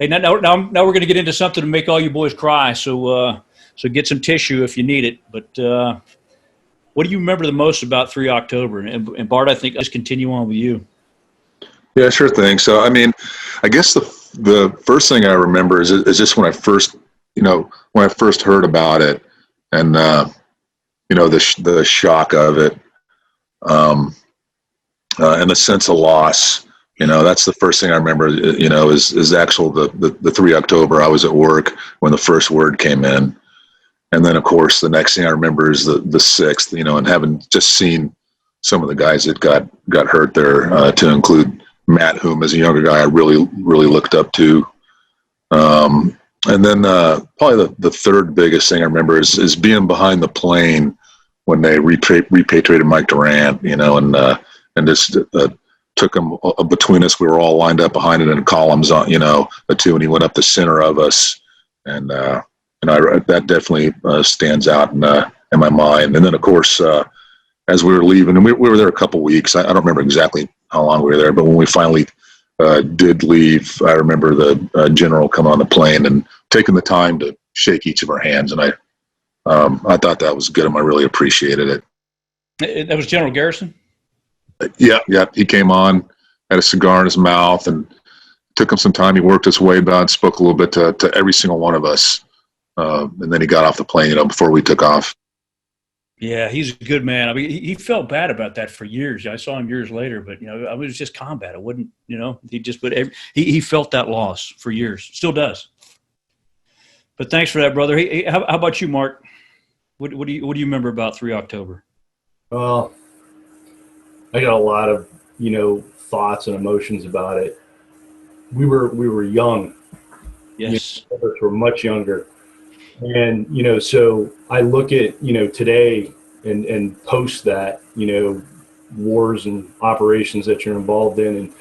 Hey, now we're going to get into something to make all you boys cry. So get some tissue if you need it. But what do you remember the most about 3 October? And Bart, I think let's continue on with you. Yeah, sure thing. So, I mean, I guess the first thing I remember is just when I first, when I first heard about it, and the shock of it, and the sense of loss. That's the first thing I remember. Is actual the 3 October. I was at work when the first word came in, and then of course the next thing I remember is the 6th. And having just seen some of the guys that got hurt there, to include Matt, whom as a younger guy I really looked up to. And then probably the third biggest thing I remember is being behind the plane when they repatriated Mike Durant, and just took him between us. We were all lined up behind it in columns on, the two, and he went up the center of us, and that definitely stands out in my mind. And then of course, as we were leaving, and we were there a couple weeks. I don't remember exactly how long we were there, but when we finally did leave, I remember the general coming on the plane and taking the time to shake each of our hands, and I thought that was good, and I really appreciated it. That was General Garrison? Yeah. He came on, had a cigar in his mouth, and took him some time. He worked his way down, spoke a little bit to every single one of us, and then he got off the plane, before we took off. Yeah, he's a good man. I mean, he felt bad about that for years. I saw him years later, but I was just combat. I wouldn't, he just he felt that loss for years. Still does. But thanks for that, brother. Hey, how about you, Mark? What do you remember about 3 October? Well, I got a lot of thoughts and emotions about it. We were young. Yes, we were much younger. And, so I look at, today and post that, wars and operations that you're involved in. And,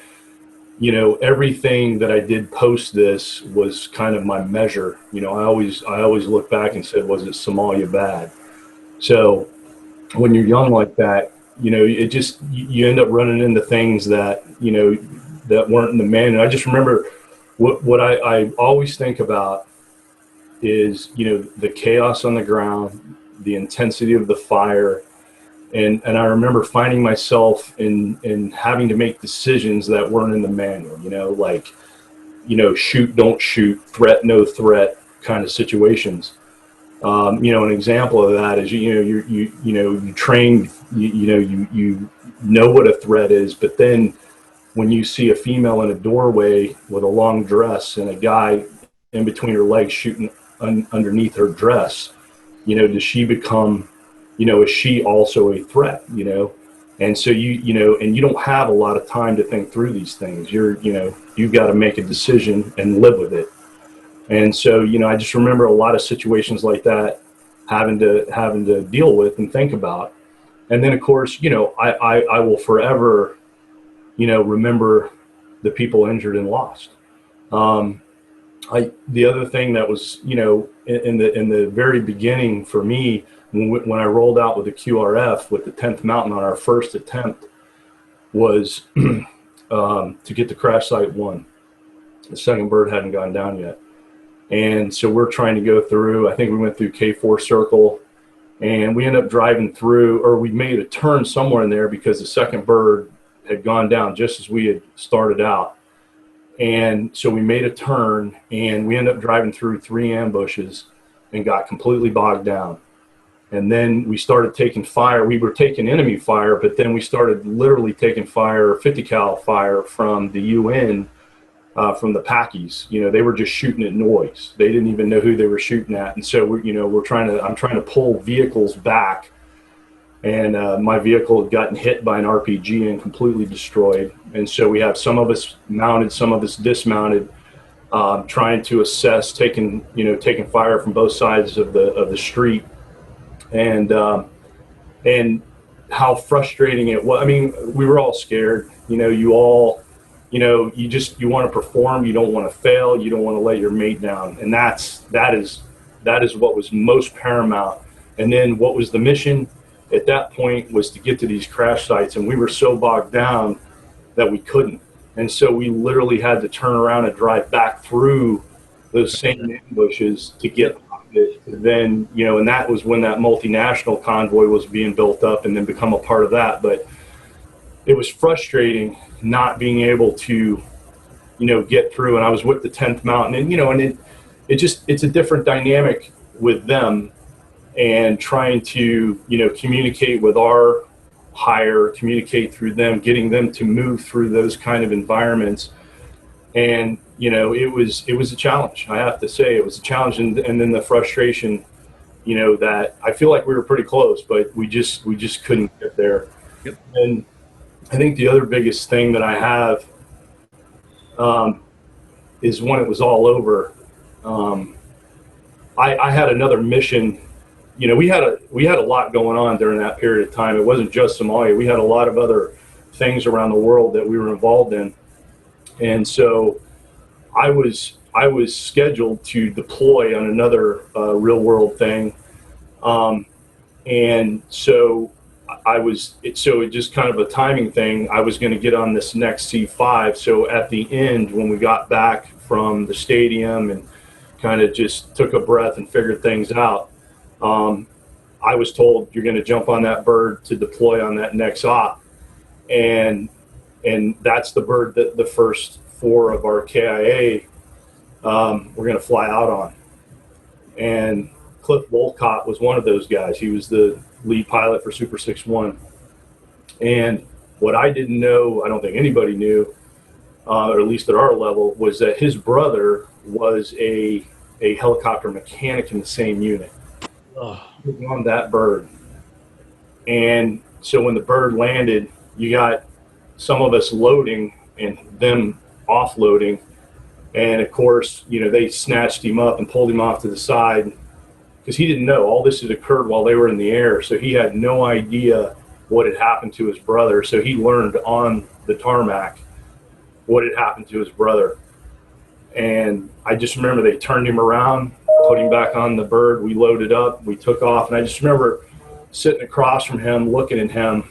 everything that I did post this was kind of my measure. I always look back and said, was it Somalia bad? So when you're young like that, it just, you end up running into things that, that weren't in the manual. I just remember what I always think about is, the chaos on the ground, the intensity of the fire. And I remember finding myself in having to make decisions that weren't in the manual, like, shoot, don't shoot, threat, no threat kind of situations. An example of that is, you train, you know what a threat is, but then when you see a female in a doorway with a long dress and a guy in between her legs shooting underneath her dress, does she become, is she also a threat, And so and you don't have a lot of time to think through these things. You've got to make a decision and live with it. And so, I just remember a lot of situations like that having to deal with and think about. And then of course, I will forever, remember the people injured and lost. The other thing that was, in the very beginning for me, when I rolled out with the QRF with the 10th Mountain on our first attempt, was to get to crash site 1. The second bird hadn't gone down yet. And so we're trying to go through, I think we went through K4 Circle, and we ended up driving through, or we made a turn somewhere in there because the second bird had gone down just as we had started out. And so we made a turn, and we ended up driving through 3 ambushes and got completely bogged down. And then we started taking fire. We were taking enemy fire, but then we started literally taking fire, 50 cal fire from the UN, from the Pakis. They were just shooting at noise. They didn't even know who they were shooting at. And so I'm trying to pull vehicles back. And my vehicle had gotten hit by an RPG and completely destroyed. And so we have some of us mounted, some of us dismounted, trying to assess, taking fire from both sides of the street, and how frustrating it was. I mean, we were all scared. You all, you want to perform. You don't want to fail. You don't want to let your mate down. And that is what was most paramount. And then what was the mission at that point was to get to these crash sites, and we were so bogged down that we couldn't. And so we literally had to turn around and drive back through those same ambushes to get it. Then, and that was when that multinational convoy was being built up and then become a part of that. But it was frustrating not being able to, get through. And I was with the 10th Mountain, and it's a different dynamic with them, and trying to, communicate with our higher, communicate through them, getting them to move through those kind of environments. And, it was a challenge. I have to say it was a challenge. And then the frustration, that I feel like we were pretty close, but we just couldn't get there. Yep. And I think the other biggest thing that I have, is when it was all over. I had another mission. We had a lot going on during that period of time. It wasn't just Somalia. We had a lot of other things around the world that we were involved in, and so I was scheduled to deploy on another real world thing, and so it just kind of a timing thing. I was going to get on this next C5. So at the end, when we got back from the stadium and kind of just took a breath and figured things out, I was told, you're going to jump on that bird to deploy on that next op. And that's the bird that the first 4 of our KIA were going to fly out on. And Cliff Wolcott was one of those guys. He was the lead pilot for Super 6-1. And what I didn't know, I don't think anybody knew, or at least at our level, was that his brother was a helicopter mechanic in the same unit. Oh. On that bird. And so when the bird landed, you got some of us loading and them offloading. And of course, they snatched him up and pulled him off to the side, because he didn't know all this had occurred while they were in the air. So he had no idea what had happened to his brother. So he learned on the tarmac what had happened to his brother. And I just remember they turned him around, put him back on the bird. We loaded up, we took off. And I just remember sitting across from him, looking at him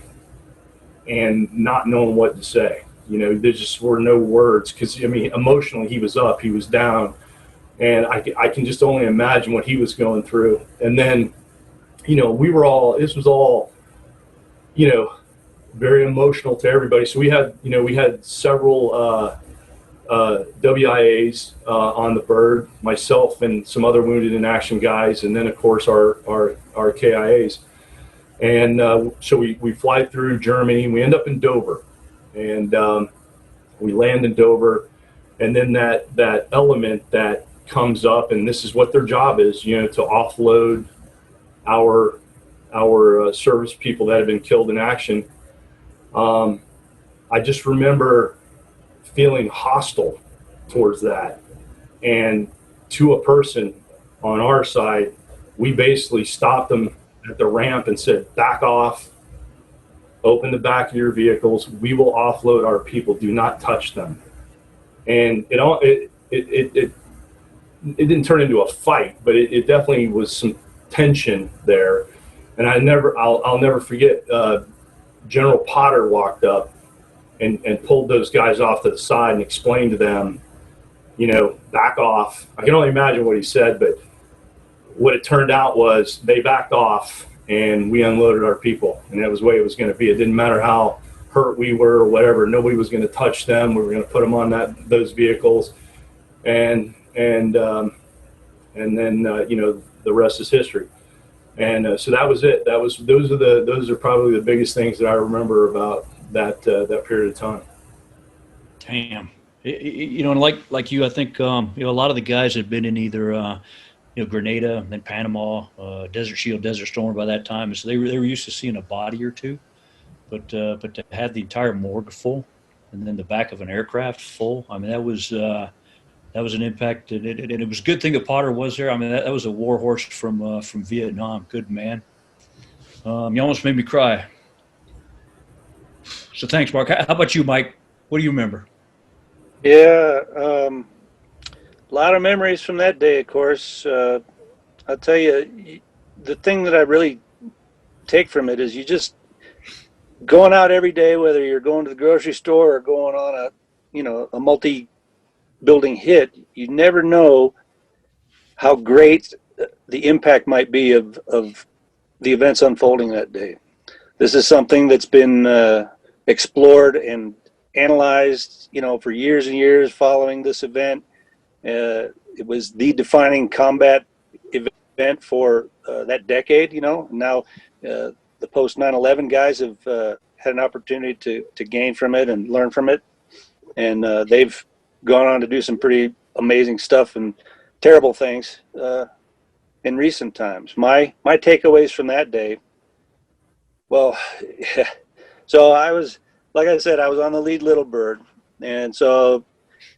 and not knowing what to say. There just were no words, because, emotionally he was up, he was down. And I can just only imagine what he was going through. And then, this was all, very emotional to everybody. So we had several WIAs on the bird, myself and some other wounded in action guys, and then of course our KIAs. And so we fly through Germany. We end up in Dover, and we land in Dover. And then that element that comes up, and this is what their job is, to offload our service people that have been killed in action. I just remember feeling hostile towards that. And to a person on our side, we basically stopped them at the ramp and said, back off, open the back of your vehicles. We will offload our people. Do not touch them. And it didn't turn into a fight, but it definitely was some tension there. And I'll never forget, General Potter walked up and pulled those guys off to the side and explained to them, back off. I can only imagine what he said, but what it turned out was they backed off and we unloaded our people, and that was the way it was going to be. It didn't matter how hurt we were or whatever. Nobody was going to touch them. We were going to put them on those vehicles, and then the rest is history. And so that was it. Those are probably the biggest things that I remember about that period of time. Damn. And like you, I think a lot of the guys had been in either Grenada, then Panama, Desert Shield, Desert Storm by that time, and so they were used to seeing a body or two, but to have the entire morgue full, and then the back of an aircraft full, I mean that was an impact, and it was a good thing that Potter was there. I mean that was a war horse from Vietnam. Good man. You almost made me cry. So thanks, Mark. How about you, Mike? What do you remember? Yeah, a lot of memories from that day, of course. I'll tell you, the thing that I really take from it is you just going out every day, whether you're going to the grocery store or going on a multi-building hit, you never know how great the impact might be of the events unfolding that day. This is something that's been explored and analyzed, for years and years following this event. It was the defining combat event for that decade, Now the post 9/11 guys have had an opportunity to gain from it and learn from it. And they've gone on to do some pretty amazing stuff and terrible things in recent times. My takeaways from that day, well, so like I said, I was on the lead Little Bird. And so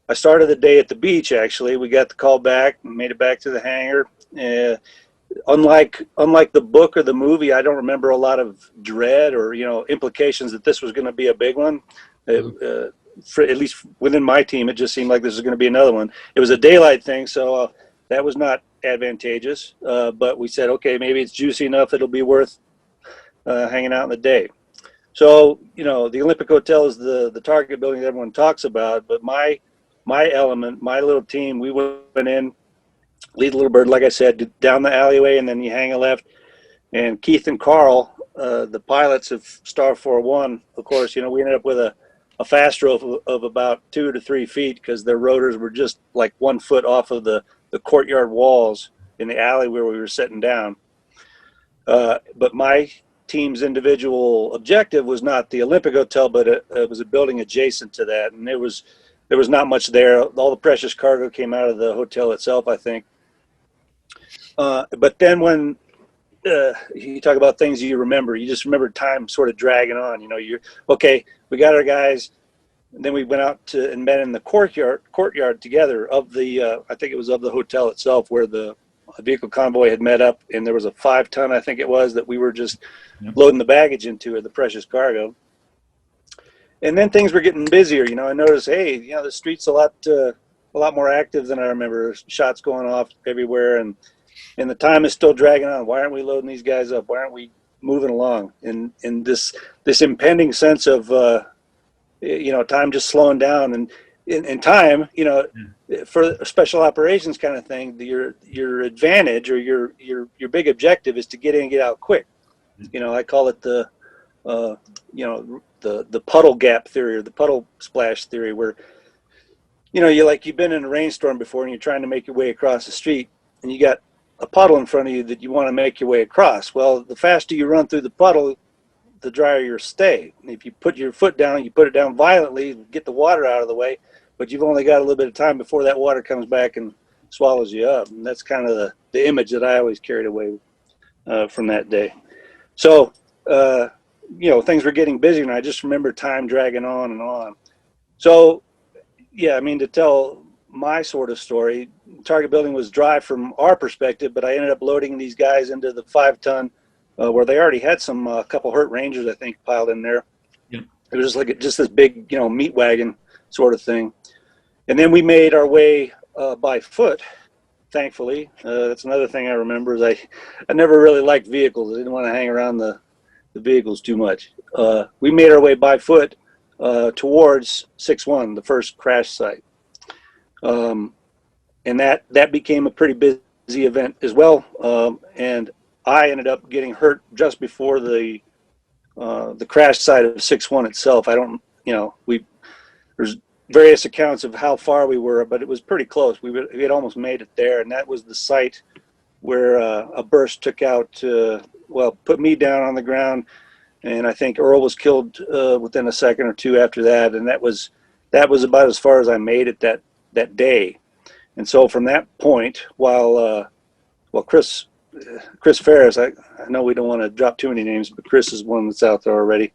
I started the day at the beach, actually. We got the call back and made it back to the hangar. Unlike the book or the movie, I don't remember a lot of dread or, implications that this was going to be a big one. For at least within my team, it just seemed like this was going to be another one. It was a daylight thing, so that was not advantageous. But we said, okay, maybe it's juicy enough it'll be worth hanging out in the day. So, the Olympic Hotel is the target building that everyone talks about. But my element, my little team, we went in, lead Little Bird, like I said, down the alleyway, and then you hang a left. And Keith and Carl, the pilots of Star 401, of course, we ended up with a fast rope of about 2 to 3 feet because their rotors were just like 1 foot off of the courtyard walls in the alley where we were sitting down. But my team's individual objective was not the Olympic Hotel, but it was a building adjacent to that. And there was not much there. All the precious cargo came out of the hotel itself, I think. But then when you talk about things you remember, you just remember time sort of dragging on. You're okay. We got our guys, and then we went out and met in the courtyard together of the. I think it was of the hotel itself where the vehicle convoy had met up, and there was a 5-ton, I think it was, that we were just loading the baggage into, or the precious cargo. And then things were getting busier. I noticed, hey, the street's a lot more active than I remember. Shots going off everywhere, and the time is still dragging on. Why aren't we loading these guys up? Why aren't we moving along? And this impending sense of time just slowing down, and in time, for a special operations kind of thing, your advantage or your big objective is to get in and get out quick. I call it the puddle gap theory or the puddle splash theory, where you've been in a rainstorm before and you're trying to make your way across the street and you got a puddle in front of you that you want to make your way across. Well, the faster you run through the puddle, the drier your stay. And if you put your foot down, you put it down violently, get the water out of the way, but you've only got a little bit of time before that water comes back and swallows you up. And that's kind of the image that I always carried away from that day. So, things were getting busier, and I just remember time dragging on and on. So, yeah, to tell my sort of story, target building was dry from our perspective, but I ended up loading these guys into the 5-ton where they already had a couple hurt Rangers, I think, piled in there. Yep. It was just this big, meat wagon sort of thing. And then we made our way by foot, thankfully. That's another thing I remember is I never really liked vehicles. I didn't want to hang around the vehicles too much. We made our way by foot towards 6-1, the first crash site. And that became a pretty busy event as well. And I ended up getting hurt just before the crash site of 6-1 itself. There's various accounts of how far we were, but it was pretty close. We had almost made it there, and that was the site where a burst took out, put me down on the ground, and I think Earl was killed within a second or two after that, and that was about as far as I made it that day. And so from that point, while Chris Ferris, I know we don't want to drop too many names, but Chris is one that's out there already.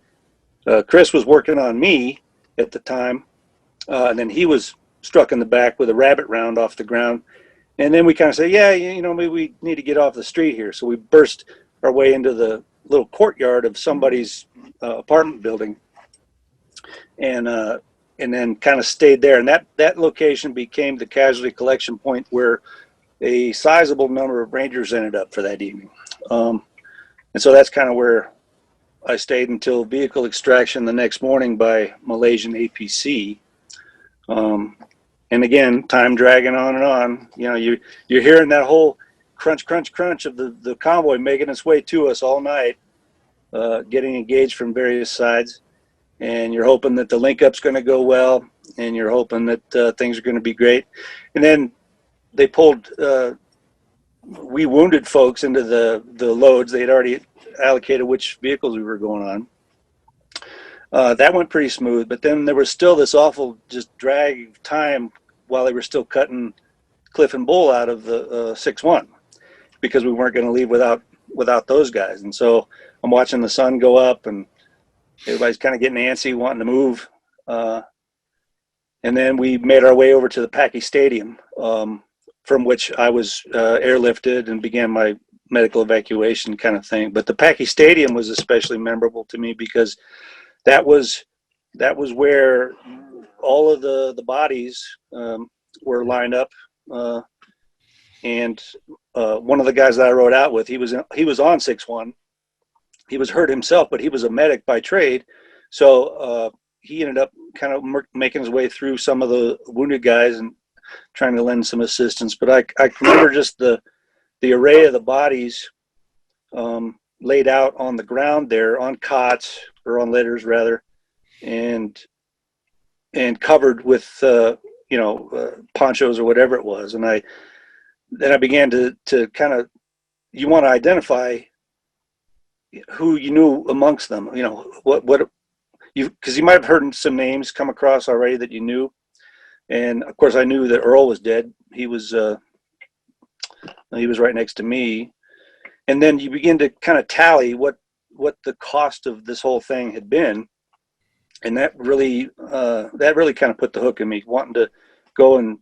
Chris was working on me at the time, and then he was struck in the back with a rabbit round off the ground. And then we kind of say, maybe we need to get off the street here. So we burst our way into the little courtyard of somebody's apartment building, and then kind of stayed there. And that location became the casualty collection point where a sizable number of Rangers ended up for that evening. And so that's kind of where I stayed until vehicle extraction the next morning by Malaysian APC. And again, time dragging on and on. You know, you're hearing that whole crunch, crunch, crunch of the convoy making its way to us all night, getting engaged from various sides. And you're hoping that the link up's going to go well, and you're hoping that things are going to be great. And then they pulled we wounded folks into the loads. They'd already allocated which vehicles we were going on. That went pretty smooth, but then there was still this awful just drag of time while they were still cutting Cliff and Bull out of the 6-1, because we weren't going to leave without those guys. And so I'm watching the sun go up, and everybody's kind of getting antsy, wanting to move. And then we made our way over to the Packy Stadium, from which I was airlifted and began my medical evacuation kind of thing. But the Packy Stadium was especially memorable to me because that was where all of the bodies were lined up. And one of the guys that I rode out with, he was on 6-1. He was hurt himself, but he was a medic by trade. So he ended up kind of making his way through some of the wounded guys and trying to lend some assistance. But I remember just the array of the bodies laid out on the ground there, on cots, or on litters rather, and covered with ponchos or whatever it was. And then I began to kind of, you want to identify who you knew amongst them, you know, because you might have heard some names come across already that you knew. And of course I knew that Earl was dead. He was right next to me. And then you begin to kind of tally what the cost of this whole thing had been. And that really kind of put the hook in me, wanting to go and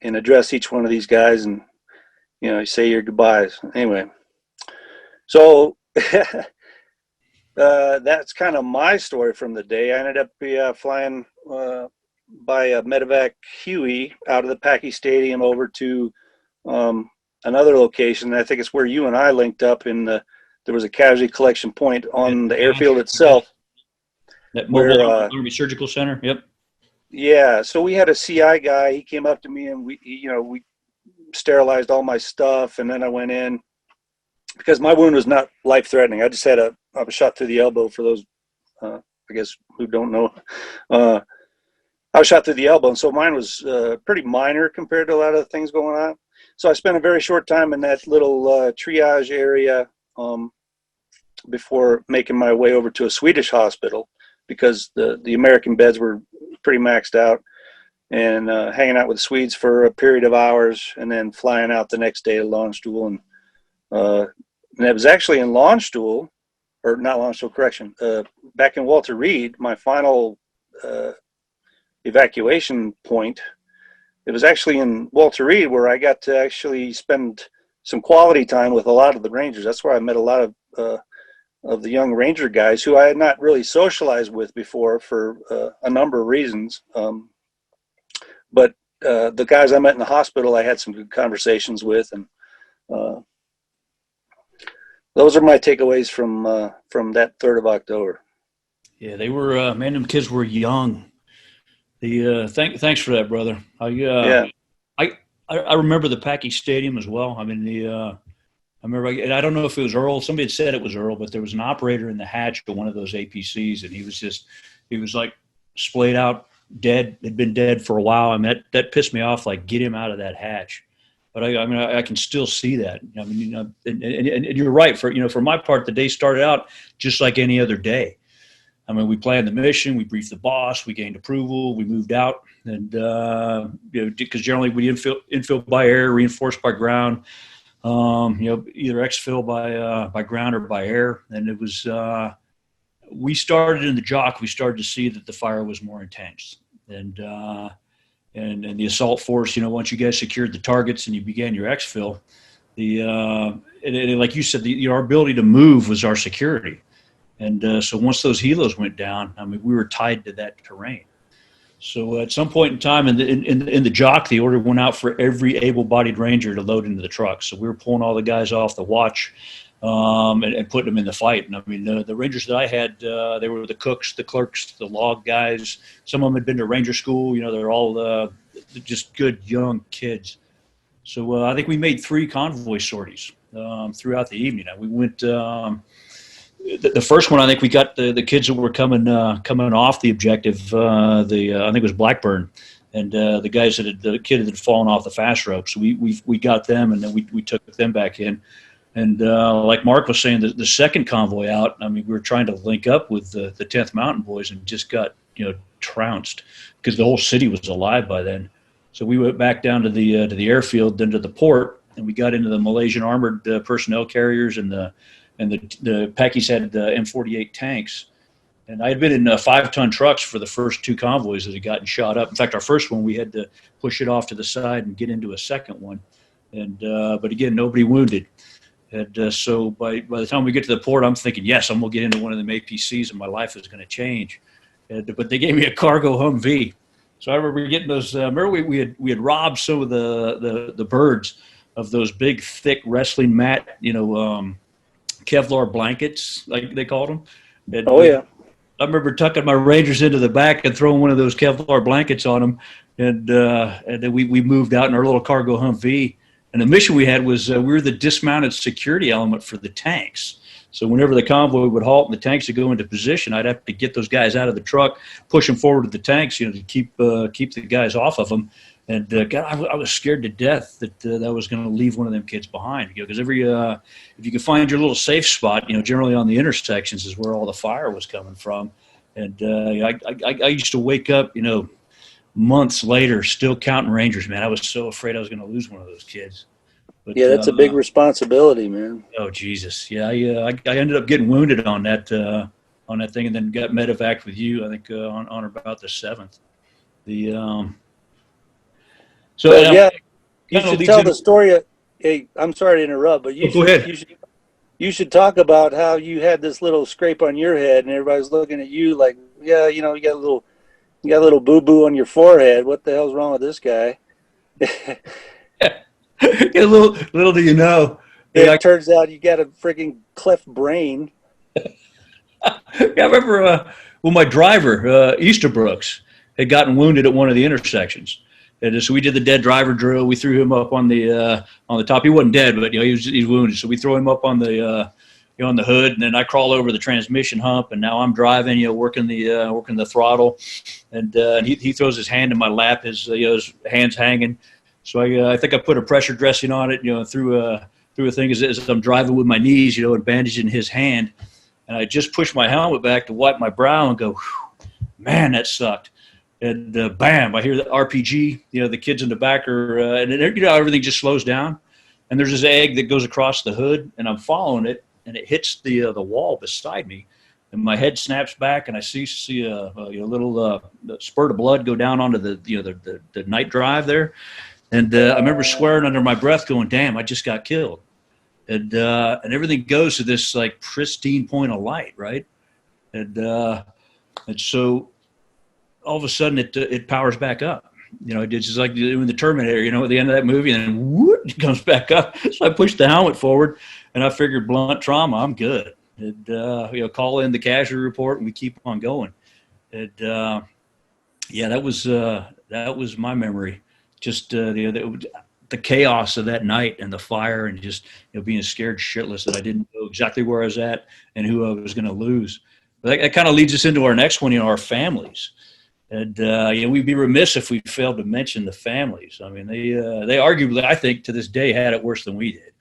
address each one of these guys and, you know, say your goodbyes. Anyway, so that's kind of my story from the day. I ended up flying by a medevac Huey out of the Packy Stadium over to another location. I think it's where you and I linked up there was a casualty collection point on the airfield itself. That mobile Army Surgical Center. Yep. Yeah. So we had a CI guy. He came up to me and we sterilized all my stuff. And then I went in because my wound was not life threatening. I just had I was shot through the elbow, for those, I guess, who don't know. I was shot through the elbow. And so mine was pretty minor compared to a lot of the things going on. So I spent a very short time in that little triage area before making my way over to a Swedish hospital, because the American beds were pretty maxed out, and hanging out with the Swedes for a period of hours, and then flying out the next day to Landstuhl. And it was actually in Landstuhl, or not Landstuhl, correction, back in Walter Reed, my final evacuation point. It was actually in Walter Reed where I got to actually spend some quality time with a lot of the Rangers. That's where I met a lot of the young Ranger guys who I had not really socialized with before for a number of reasons. But the guys I met in the hospital, I had some good conversations with, and those are my takeaways from that 3rd of October. Yeah, they were, man, them kids were young. Thanks for that, brother. I remember the Packy Stadium as well. I mean, I remember, and I don't know if it was Earl. Somebody had said it was Earl, but there was an operator in the hatch of one of those APCs, and he was like splayed out, dead. Had been dead for a while. I mean, that pissed me off. Like, get him out of that hatch. But I can still see that. I mean, and you're right. For my part, the day started out just like any other day. I mean, we planned the mission, we briefed the boss, we gained approval, we moved out, and because generally we infill by air, reinforced by ground, either exfil by ground or by air. And it was we started in the JOC. We started to see that the fire was more intense, and the assault force. Once you guys secured the targets and you began your exfil, like you said, our ability to move was our security. And so once those helos went down, I mean, we were tied to that terrain. So at some point in time in the JOC, the order went out for every able-bodied Ranger to load into the truck. So we were pulling all the guys off the watch and putting them in the fight. And I mean, the Rangers that I had, they were the cooks, the clerks, the log guys. Some of them had been to Ranger school. They're all just good young kids. So I think we made 3 convoy sorties throughout the evening. We went the first one. I think we got the kids that were coming off the objective. I think it was Blackburn, and the guys the kid that had fallen off the fast rope. So we got them, and then we took them back in. And like Mark was saying, the second convoy out, I mean, we were trying to link up with the 10th Mountain Boys and just got trounced because the whole city was alive by then. So we went back down to the airfield, then to the port, and we got into the Malaysian armored personnel carriers, and the Pakis had M48 tanks. And I had been in 5-ton trucks for the first 2 convoys that had gotten shot up. In fact, our first one, we had to push it off to the side and get into a second one. And but again, nobody wounded. And so by the time we get to the port, I'm thinking, yes, I'm going to get into one of them APCs and my life is going to change. But they gave me a cargo Humvee. So I remember getting those. Remember we had robbed some of the birds of those big, thick wrestling mat, Kevlar blankets, like they called them. And oh yeah. I remember tucking my Rangers into the back and throwing one of those Kevlar blankets on them, and then we moved out in our little cargo Humvee. And the mission we had was we were the dismounted security element for the tanks. So whenever the convoy would halt and the tanks would go into position, I'd have to get those guys out of the truck, push them forward to the tanks, to keep the guys off of them. And God, I was scared to death that I was going to leave one of them kids behind. Because if you could find your little safe spot, generally on the intersections is where all the fire was coming from. And I used to wake up, months later, still counting Rangers. Man, I was so afraid I was going to lose one of those kids. But, yeah, that's a big responsibility, man. Oh Jesus, yeah. I ended up getting wounded on that thing, and then got medevac with you. I think on about the 7th. So yeah, you should tell the story. Hey, I'm sorry to interrupt, but go ahead. You should talk about how you had this little scrape on your head, and everybody's looking at you like, yeah, you got a little boo boo on your forehead. What the hell's wrong with this guy? little do you know. It turns out you got a freaking cleft brain. I remember my driver, Easterbrooks, had gotten wounded at one of the intersections. And so we did the dead driver drill. We threw him up on the top. He wasn't dead, but he's wounded. So we throw him up on the on the hood, and then I crawl over the transmission hump, and now I'm driving, working the throttle, and he throws his hand in my lap, his hands hanging. So I think I put a pressure dressing on it, through a thing as I'm driving with my knees, and bandaging his hand, and I just pushed my helmet back to wipe my brow and go, man, that sucked. And bam, I hear the RPG, the kids in the back are, and everything just slows down, and there's this egg that goes across the hood, and I'm following it, and it hits the wall beside me, and my head snaps back, and I see a little spurt of blood go down onto the night drive there. And I remember swearing under my breath, going, "Damn, I just got killed." And everything goes to this like pristine point of light, right? And so all of a sudden it powers back up. It's just like in the Terminator, at the end of that movie, and then whoop, it comes back up. So I pushed the helmet forward, and I figured blunt trauma, I'm good. And call in the casualty report, and we keep on going. And yeah, that was my memory. Just the chaos of that night and the fire, and just being scared shitless that I didn't know exactly where I was at and who I was going to lose. But that kind of leads us into our next one, our families. And we'd be remiss if we failed to mention the families. I mean, they arguably, I think, to this day, had it worse than we did.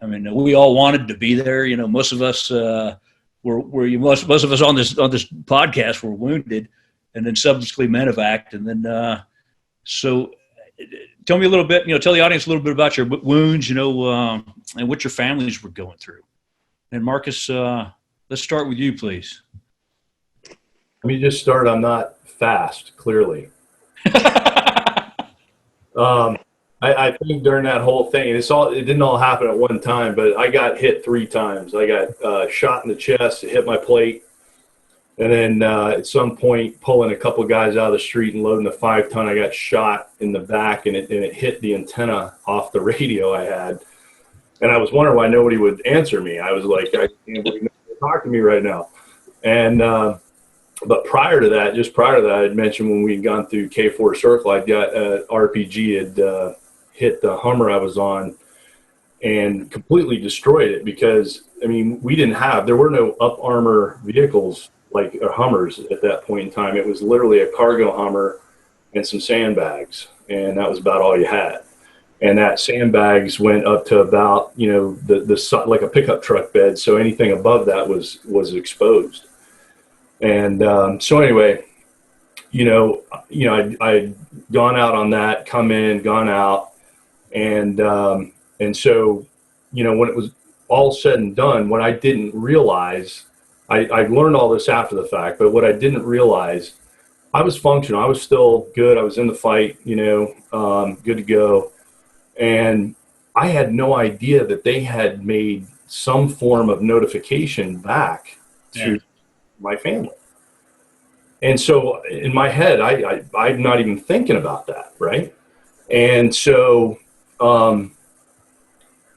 I mean, we all wanted to be there. Most of us most of us on this podcast were wounded, and then subsequently medevac, and then so. Tell me a little bit, tell the audience a little bit about your wounds, and what your families were going through. And Marcus, let's start with you, please. Let me just start. I'm not fast, clearly. I think during that whole thing, it didn't all happen at one time, but I got hit 3 times. I got shot in the chest, it hit my plate. And then at some point, pulling a couple of guys out of the street and loading a 5-ton, I got shot in the back, and it hit the antenna off the radio I had. And I was wondering why nobody would answer me. I was like, I can't believe nobody talk to me right now. And but just prior to that, I'd mentioned when we'd gone through K4 Circle, I'd got RPG had hit the Hummer I was on and completely destroyed it because, I mean, there were no up armor vehicles like Hummers at that point in time. It was literally a cargo Hummer and some sandbags, and that was about all you had. And that sandbags went up to about, the like a pickup truck bed. So anything above that was exposed. And so anyway, I'd gone out on that, come in, gone out, and so, when it was all said and done, what I didn't realize, I learned all this after the fact, but what I didn't realize, I was functional. I was still good. I was in the fight, good to go. And I had no idea that they had made some form of notification back to my family. And so in my head, I'm not even thinking about that, right? And so, and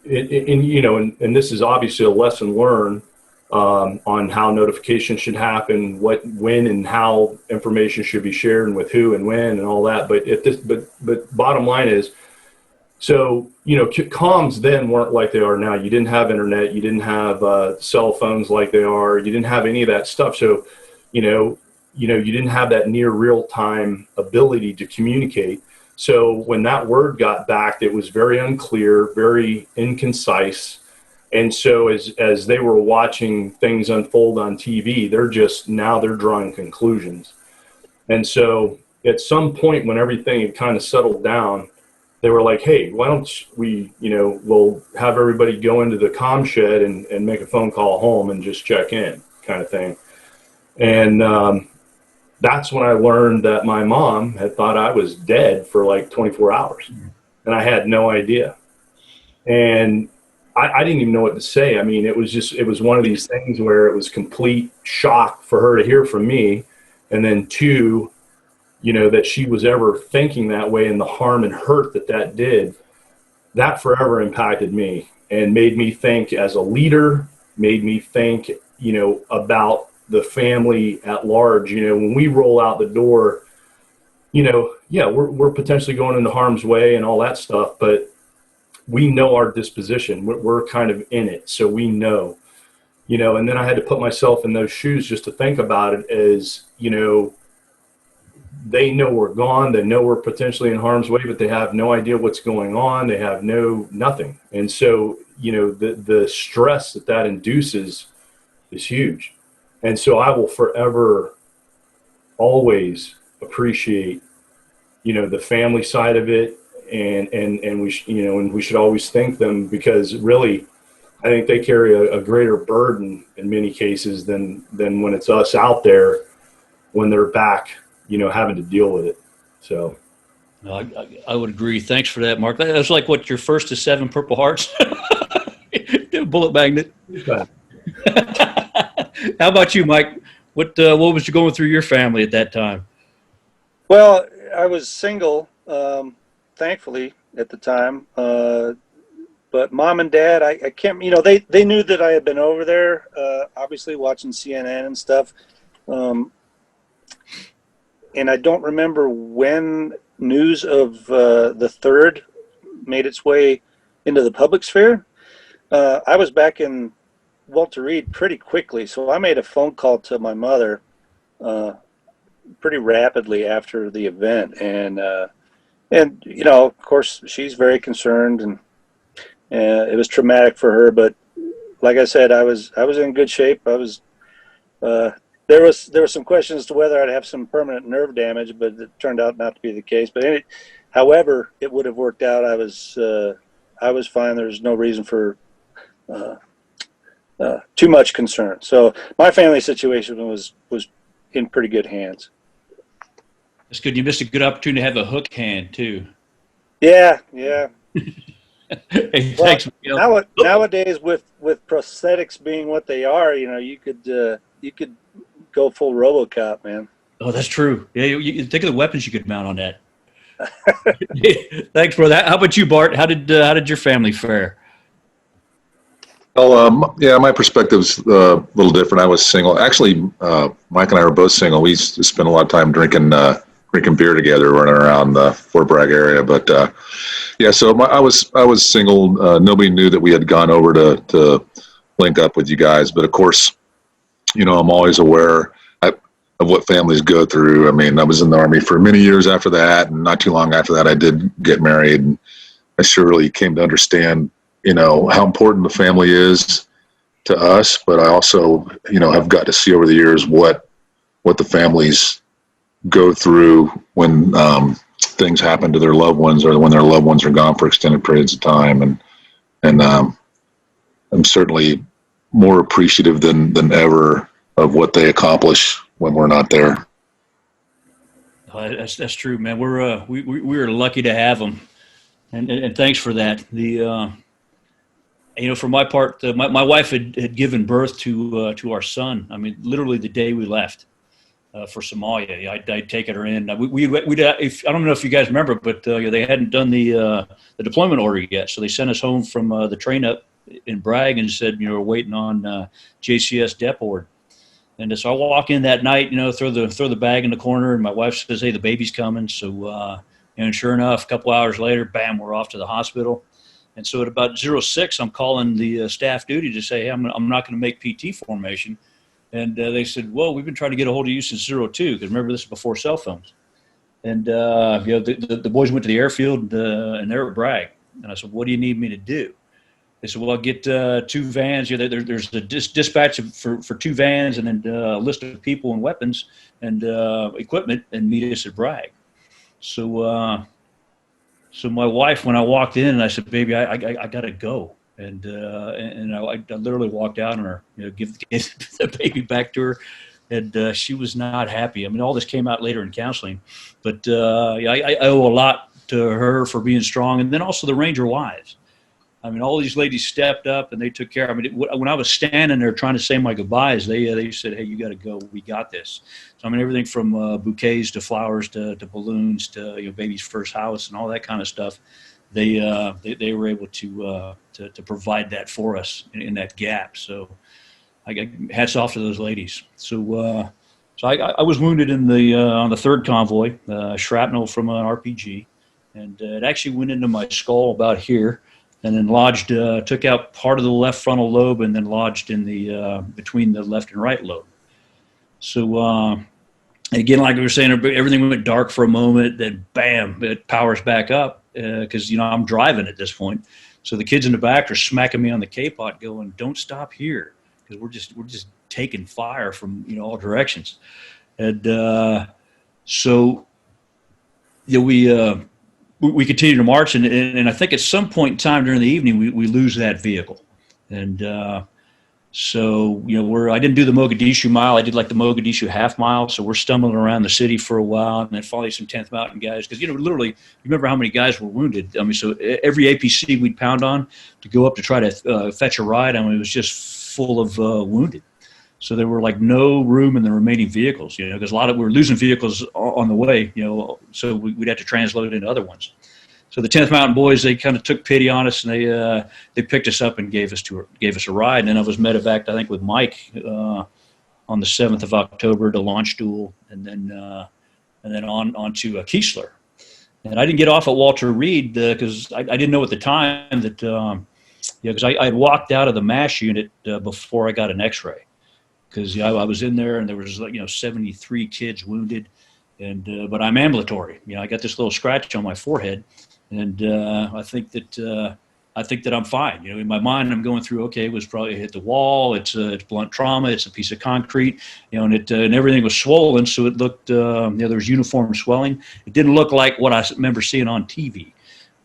this is obviously a lesson learned on how notification should happen, when, and how information should be shared, and with who and when, and all that. But bottom line is, so, comms then weren't like they are now. You didn't have internet. You didn't have cell phones like they are. You didn't have any of that stuff. So, you didn't have that near real time ability to communicate. So when that word got back, it was very unclear, very inconcise. And so as they were watching things unfold on TV, they're drawing conclusions. And so at some point when everything had kind of settled down, they were like, hey, why don't we, we'll have everybody go into the comm shed and make a phone call home and just check in, kind of thing. And that's when I learned that my mom had thought I was dead for like 24 hours. And I had no idea. And I didn't even know what to say. I mean, it was one of these things where it was complete shock for her to hear from me. And then two, that she was ever thinking that way, and the harm and hurt that did, that forever impacted me and made me think as a leader, made me think, about the family at large. When we roll out the door, we're potentially going into harm's way and all that stuff, but we know our disposition. We're kind of in it. So we know, and then I had to put myself in those shoes just to think about it as, they know we're gone. They know we're potentially in harm's way, but they have no idea what's going on. They have nothing. And so, the stress that induces is huge. And so I will forever, always appreciate, the family side of it. And we should always thank them, because really, I think they carry a greater burden in many cases than when it's us out there, when they're back, having to deal with it. So. I would agree. Thanks for that, Mark. That was like your first to 7 Purple Hearts bullet magnet. How about you, Mike? What was you going through your family at that time? Well, I was single, thankfully at the time. But mom and dad, I can't, they knew that I had been over there, obviously watching CNN and stuff. And I don't remember when news of the third made its way into the public sphere. I was back in Walter Reed pretty quickly, so I made a phone call to my mother pretty rapidly after the event, and of course, she's very concerned, and it was traumatic for her. But like I said, I was in good shape. I was. There were some questions as to whether I'd have some permanent nerve damage, but it turned out not to be the case. But however it would have worked out, I was fine. There was no reason for too much concern. So my family situation was in pretty good hands. That's good. You missed a good opportunity to have a hook hand too. Yeah. Hey, well, thanks. Nowadays, with prosthetics being what they are, you could go full RoboCop, man. Oh, that's true. Yeah, you think of the weapons you could mount on that. Thanks for that. How about you, Bart? How did your family fare? Well, yeah, my perspective's a little different. I was single. Actually, Mike and I were both single. We used to spend a lot of time drinking beer together, running around the Fort Bragg area. But yeah, so I was single. Nobody knew that we had gone over to link up with you guys. But of course, I'm always aware of what families go through. I mean, I was in the Army for many years after that, and not too long after that, I did get married. And I surely came to understand, how important the family is to us. But I also, have got to see over the years what the families go through when things happen to their loved ones, or when their loved ones are gone for extended periods of time. And I'm certainly more appreciative than ever of what they accomplish when we're not there. That's true, man. We're lucky to have them, and thanks for that. For my part, my wife had given birth to our son. I mean, literally the day we left for Somalia. I'd taken her in. If I don't know if you guys remember, but they hadn't done the deployment order yet, so they sent us home from the train up in Bragg and said, we're waiting on JCS dep board. And so I walk in that night, throw the bag in the corner, and my wife says, "Hey, the baby's coming." So, and sure enough, a couple hours later, bam, we're off to the hospital. And so at about 06, I'm calling the staff duty to say, "Hey, I'm not going to make PT formation." And they said, "Well, we've been trying to get a hold of you since 02, because remember, this is before cell phones." And the boys went to the airfield and they were at Bragg. And I said, "What do you need me to do?" They said, "Well, I'll get 2 vans. There's a dispatch for 2 vans, and then a list of people and weapons and equipment, and meet us at Bragg." So, so my wife, when I walked in, and I said, "Baby, I got to go," and I literally walked out on her, give the baby back to her, and she was not happy. I mean, all this came out later in counseling, but I owe a lot to her for being strong, and then also the Ranger wives. I mean, all these ladies stepped up and they took care. I mean, when I was standing there trying to say my goodbyes, they said, "Hey, you got to go. We got this." So I mean, everything from bouquets to flowers to balloons to baby's first house and all that kind of stuff. They were able to provide that for us in that gap. So I got hats off to those ladies. So I was wounded in the on the 3rd convoy, shrapnel from an RPG, and it actually went into my skull about here. And then lodged, took out part of the left frontal lobe, and then lodged in the between the left and right lobe. So again, like we were saying, everything went dark for a moment. Then bam, it powers back up because I'm driving at this point. So the kids in the back are smacking me on the K-pot, going, "Don't stop here," because we're just taking fire from all directions. And so we continue to march, and I think at some point in time during the evening we lose that vehicle, and so I didn't do the Mogadishu mile. I did like the Mogadishu half mile. So we're stumbling around the city for a while, and then finally some 10th Mountain guys, because literally, you remember how many guys were wounded. I mean, so every APC we'd pound on to go up to try to fetch a ride, I mean, it was just full of wounded. So there were like no room in the remaining vehicles, because we were losing vehicles on the way, so we'd have to transload into other ones. So the 10th Mountain boys, they kind of took pity on us, and they picked us up and gave us a ride. And then I was medevaced, I think, with Mike on the 7th of October to Launch Duel, and then on to Keesler. And I didn't get off at Walter Reed because I didn't know at the time that because I had walked out of the MASH unit before I got an X-ray. Because I was in there and there was 73 kids wounded, and but I'm ambulatory. I got this little scratch on my forehead, and I think that I'm fine. In my mind, I'm going through, okay, it was probably hit the wall. It's blunt trauma. It's a piece of concrete. And everything was swollen, so it looked there was uniform swelling. It didn't look like what I remember seeing on TV.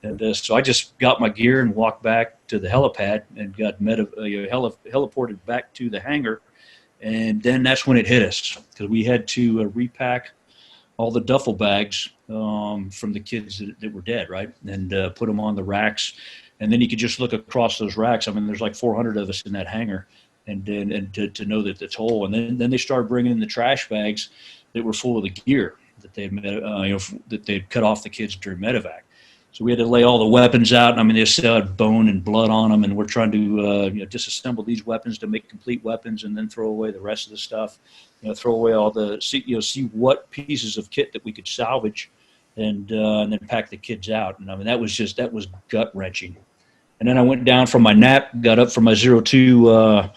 And so I just got my gear and walked back to the helipad and got heliported back to the hangar. And then that's when it hit us, because we had to repack all the duffel bags from the kids that were dead, right? And put them on the racks. And then you could just look across those racks. I mean, there's like 400 of us in that hangar, and to know that it's whole. And then they started bringing in the trash bags that were full of the gear that they had that they'd cut off the kids during medevac. So we had to lay all the weapons out. And I mean, they still had bone and blood on them, and we're trying to disassemble these weapons to make complete weapons, and then throw away the rest of the stuff. Throw away all the see what pieces of kit that we could salvage, and then pack the kids out. And I mean, that was gut wrenching. And then I went down from my nap, got up from my 02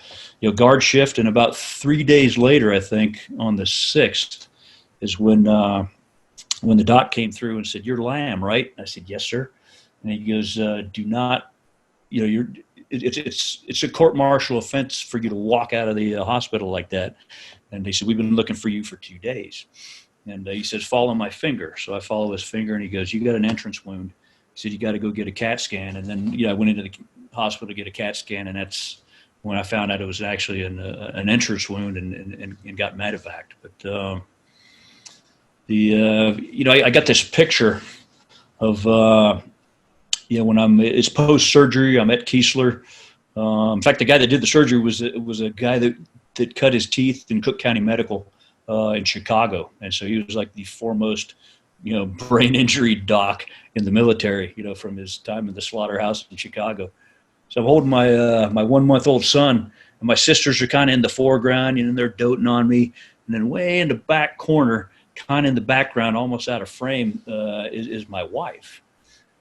guard shift, and about 3 days later, I think on the 6th, is when the doc came through and said, "You're Lamb, right?" I said, "Yes, sir." And he goes, "Do not, it's a court-martial offense for you to walk out of the hospital like that." And they said, "We've been looking for you for 2 days." And he says, "Follow my finger." So I follow his finger, and he goes, "You got an entrance wound." He said, "You got to go get a CAT scan." And then I went into the hospital to get a CAT scan, and that's when I found out it was actually an entrance wound, and got medevaced. But I got this picture of when it's post surgery. I'm at Keesler. In fact, the guy that did the surgery was a guy that cut his teeth in Cook County Medical in Chicago, and so he was like the foremost brain injury doc in the military, from his time in the slaughterhouse in Chicago. So I'm holding my 1 month old son, and my sisters are kind of in the foreground, they're doting on me, and then way in the back corner, kind of in the background, almost out of frame, is my wife,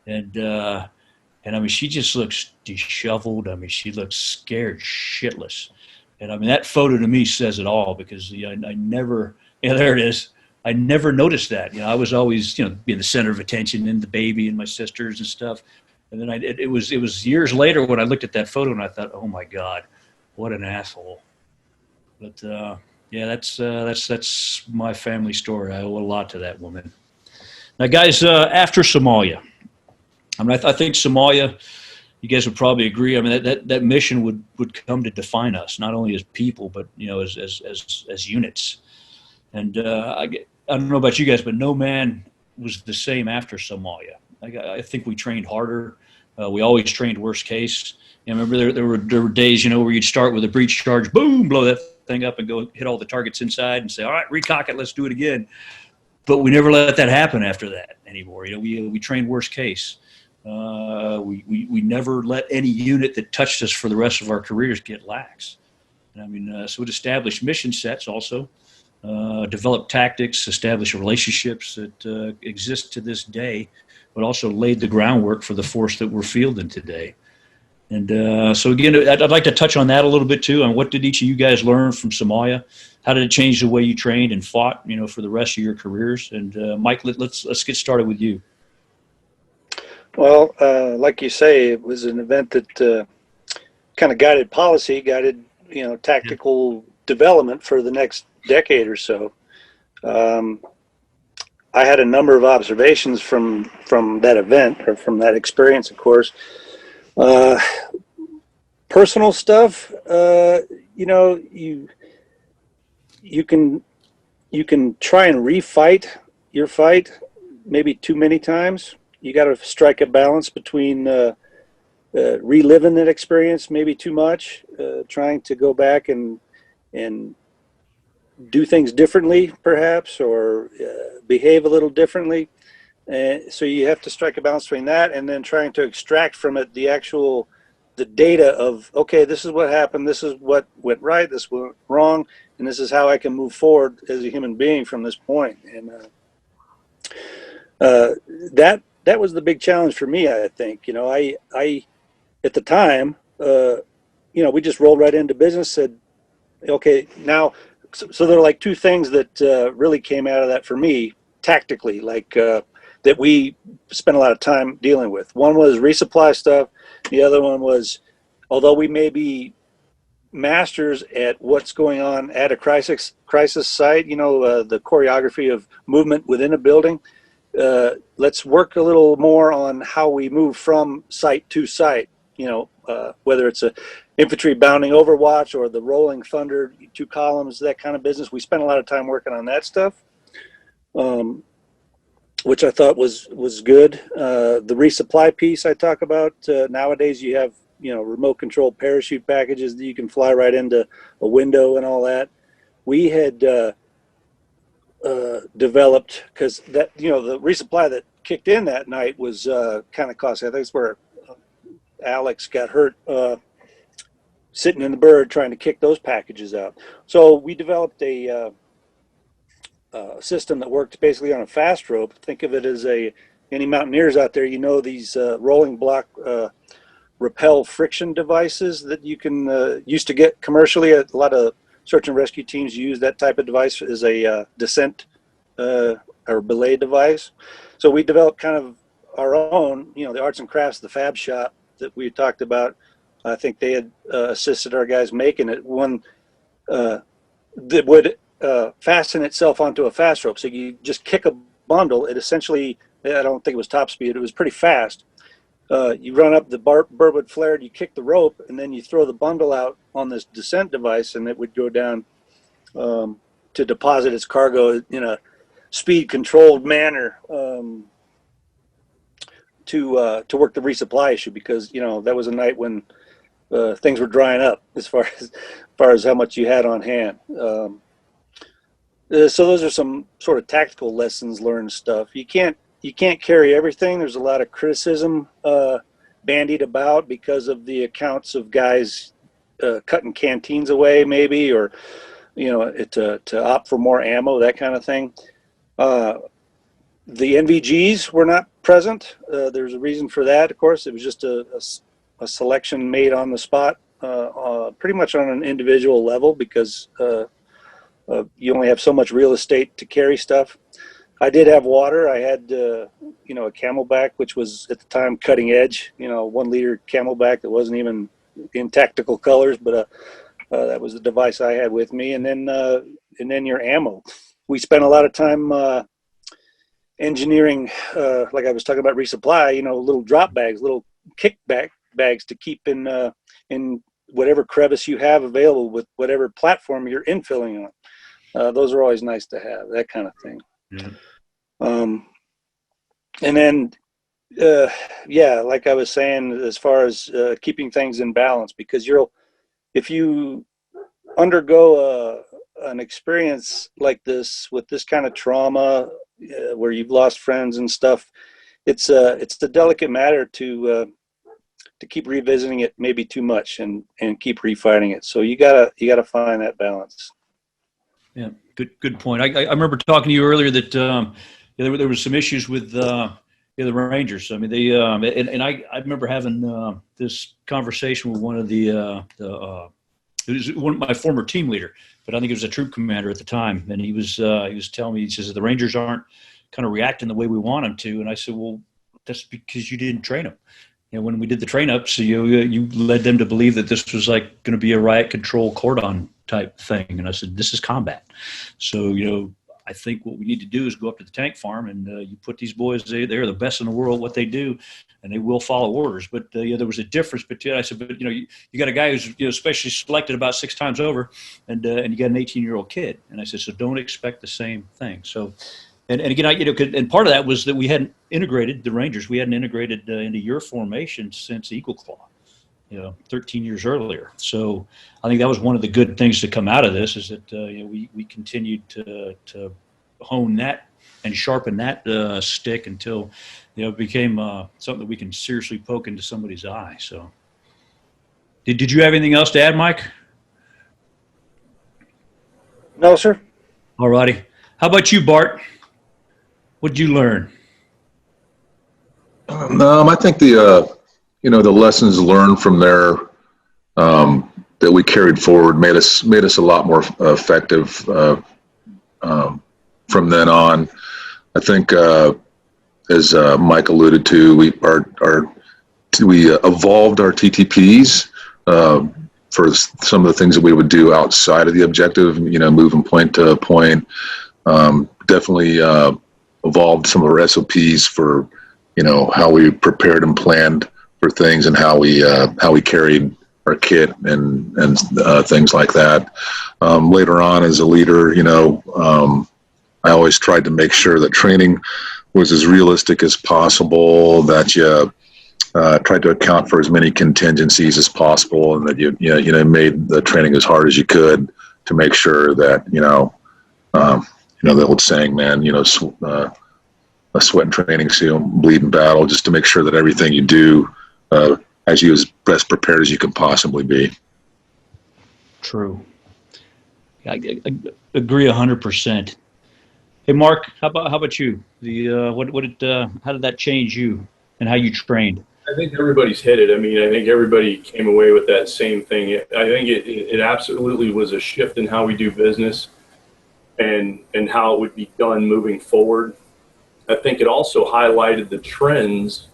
and I mean, she just looks disheveled. I mean, she looks scared shitless, and I mean, that photo to me says it all, because I never, there it is. I never noticed that. I was always, being the center of attention, and the baby and my sisters and stuff. And then it was years later when I looked at that photo and I thought, oh my God, what an asshole. But that's my family story. I owe a lot to that woman. Now, guys, after Somalia, I mean, I think Somalia, you guys would probably agree. I mean, that mission would come to define us, not only as people, but as units. And I don't know about you guys, but no man was the same after Somalia. I think we trained harder. We always trained worst case. Remember, there were days, where you'd start with a breach charge, boom, blow that thing up and go hit all the targets inside and say, all right, recock it, let's do it again. But we never let that happen after that anymore. We trained worst case. We never let any unit that touched us for the rest of our careers get lax. And I mean, so it established mission sets also. Develop tactics, establish relationships that exist to this day, but also laid the groundwork for the force that we're fielding today. And so again, I'd like to touch on that a little bit too. On what did each of you guys learn from Somalia? How did it change the way you trained and fought, for the rest of your careers? And Mike, let's get started with you. Well, like you say, it was an event that kind of guided policy, guided tactical development for the next decade or so. I had a number of observations from that event, or from that experience, of course. Personal stuff, you can try and refight your fight maybe too many times. You got to strike a balance between reliving that experience maybe too much, trying to go back and do things differently, perhaps, or behave a little differently. So you have to strike a balance between that and then trying to extract from it the data of, okay, this is what happened, this is what went right, this went wrong, and this is how I can move forward as a human being from this point. And that was the big challenge for me, I think. I at the time, we just rolled right into business, said, okay, now, so there are like two things that really came out of that for me tactically, that we spent a lot of time dealing with. One was resupply stuff. The other one was, although we may be masters at what's going on at a crisis site, the choreography of movement within a building, let's work a little more on how we move from site to site, whether it's a infantry bounding overwatch or the rolling thunder, 2 columns, that kind of business. We spent a lot of time working on that stuff, which I thought was good. The resupply piece I talk about, nowadays you have, remote control parachute packages that you can fly right into a window and all that. We had developed, because that, the resupply that kicked in that night was kind of costly. I think it's where Alex got hurt sitting in the bird trying to kick those packages out. So we developed a system that worked basically on a fast rope. Think of it as any mountaineers out there, these rolling block rappel friction devices that you can used to get commercially. A lot of search and rescue teams use that type of device as a descent or belay device. So we developed kind of our own, the arts and crafts, the fab shop that we talked about. I think they had assisted our guys making it. One that would fasten itself onto a fast rope. So you just kick a bundle. It essentially, I don't think it was top speed. It was pretty fast. You run up the Burwood flared, you kick the rope, and then you throw the bundle out on this descent device, and it would go down to deposit its cargo in a speed-controlled manner to work the resupply issue, because that was a night when things were drying up as far as how much you had on hand. So those are some sort of tactical lessons learned stuff. You can't carry everything. There's a lot of criticism bandied about because of the accounts of guys cutting canteens away, maybe, or to opt for more ammo, that kind of thing. The NVGs were not present. There's a reason for that, of course. It was just a selection made on the spot, pretty much on an individual level, because you only have so much real estate to carry stuff. I did have water. I had, a Camelback, which was at the time cutting edge, 1 liter Camelback that wasn't even in tactical colors, but that was the device I had with me. And then your ammo. We spent a lot of time engineering, like I was talking about resupply, little drop bags, little kickback bags to keep in whatever crevice you have available with whatever platform you're infilling on. Those are always nice to have, that kind of thing. Yeah. And then, like I was saying, as far as keeping things in balance, because if you undergo an experience like this with this kind of trauma, where you've lost friends and stuff, it's a delicate matter to keep revisiting it maybe too much and keep refighting it. So you gotta find that balance. Yeah, good point. I remember talking to you earlier that there was some issues with the Rangers. I mean, they and I remember having this conversation with one of it was one of my former team leader, but I think it was a troop commander at the time, and he was telling me, he says, the Rangers aren't kind of reacting the way we want them to, and I said, well, that's because you didn't train them. When we did the train ups, you led them to believe that this was like going to be a riot control cordon type thing, and I said, this is combat. So I think what we need to do is go up to the tank farm and you put these boys, they're the best in the world what they do, and they will follow orders. But there was a difference between. I said, but you got a guy who's specially selected about 6 times over, and you got an 18-year-old kid, and I said, so don't expect the same thing. So. And again, and part of that was that we hadn't integrated the Rangers. We hadn't integrated into your formation since Eagle Claw, 13 years earlier. So I think that was one of the good things to come out of this, is that we continued to hone that and sharpen that stick until it became something that we can seriously poke into somebody's eye. So did you have anything else to add, Mike? No, sir. All righty. How about you, Bart? What did you learn? I think the lessons learned from there that we carried forward made us a lot more effective from then on. I think, as Mike alluded to, we evolved our TTPs for some of the things that we would do outside of the objective. Moving point to point. Definitely evolved some of our SOPs for how we prepared and planned for things, and how we carried our kit and things like that. Later on, as a leader, I always tried to make sure that training was as realistic as possible, that you tried to account for as many contingencies as possible, and that you made the training as hard as you could to make sure that the old saying, man, a sweat and training seal, bleed in battle, just to make sure that everything you do has you as best prepared as you can possibly be. True. I agree 100%. Hey, Mark, how about you? How did that change you and how you trained? I think everybody's hit it. I mean, I think everybody came away with that same thing. I think it absolutely was a shift in how we do business and how it would be done moving forward. I think it also highlighted the trends